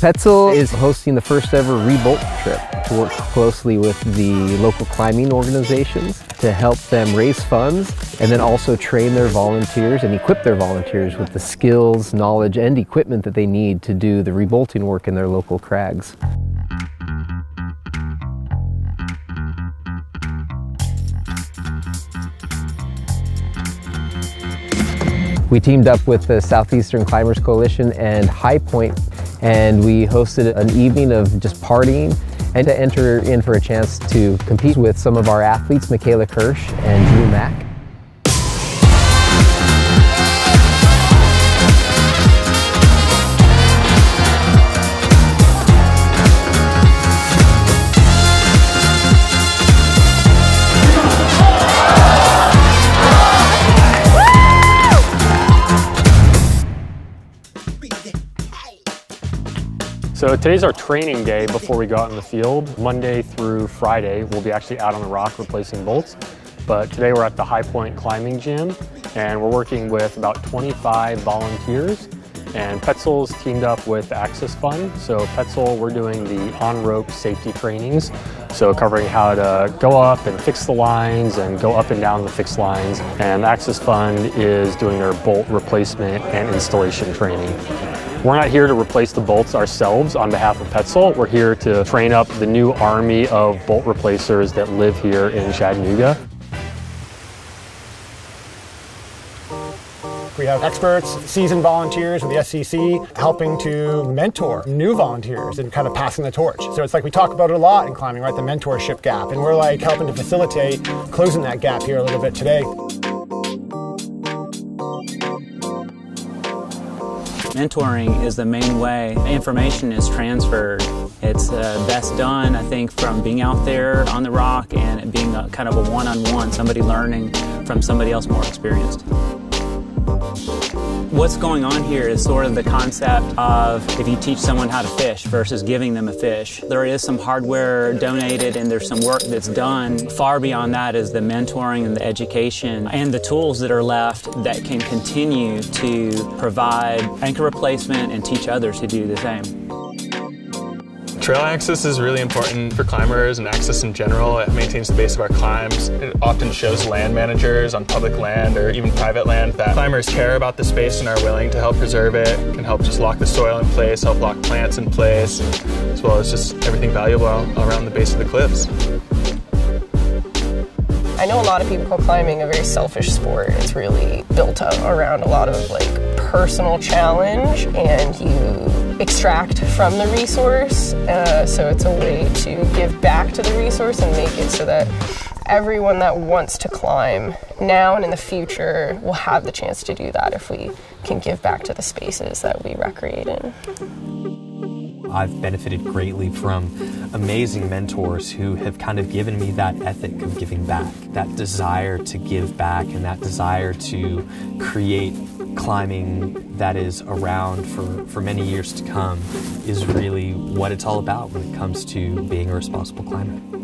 Petzl is hosting the first ever REBOLT trip to work closely with the local climbing organizations to help them raise funds and then also train their volunteers and equip their volunteers with the skills, knowledge, and equipment that they need to do the rebolting work in their local crags. We teamed up with the Southeastern Climbers Coalition and High Point, and we hosted an evening of just partying and to enter in for a chance to compete with some of our athletes, Michaela Kirsch and Drew Mack. So today's our training day before we go out in the field. Monday through Friday, we'll be actually out on the rock replacing bolts. But today we're at the High Point Climbing Gym, and we're working with about 25 volunteers. And Petzl's teamed up with Access Fund. So Petzl, we're doing the on-rope safety trainings. So covering how to go up and fix the lines and go up and down the fixed lines. And Access Fund is doing their bolt replacement and installation training. We're not here to replace the bolts ourselves on behalf of Petzl. We're here to train up the new army of bolt replacers that live here in Chattanooga. We have experts, seasoned volunteers with the SCC helping to mentor new volunteers and kind of passing the torch. So it's like we talk about it a lot in climbing, right? The mentorship gap. And we're like helping to facilitate closing that gap here a little bit today. Mentoring is the main way information is transferred. It's best done, I think, from being out there on the rock and it being a kind of a one-on-one, somebody learning from somebody else more experienced. What's going on here is sort of the concept of if you teach someone how to fish versus giving them a fish. There is some hardware donated and there's some work that's done. Far beyond that is the mentoring and the education and the tools that are left that can continue to provide anchor replacement and teach others to do the same. Trail access is really important for climbers and access in general. It maintains the base of our climbs. It often shows land managers on public land or even private land that climbers care about the space and are willing to help preserve it. It can help just lock the soil in place, help lock plants in place, as well as just everything valuable around the base of the cliffs. I know a lot of people call climbing a very selfish sport. It's really built up around a lot of personal challenge, and you extract from the resource. So it's a way to give back to the resource and make it so that everyone that wants to climb now and in the future will have the chance to do that if we can give back to the spaces that we recreate in. I've benefited greatly from amazing mentors who have kind of given me that ethic of giving back, that desire to give back and that desire to create climbing that is around for many years to come is really what it's all about when it comes to being a responsible climber.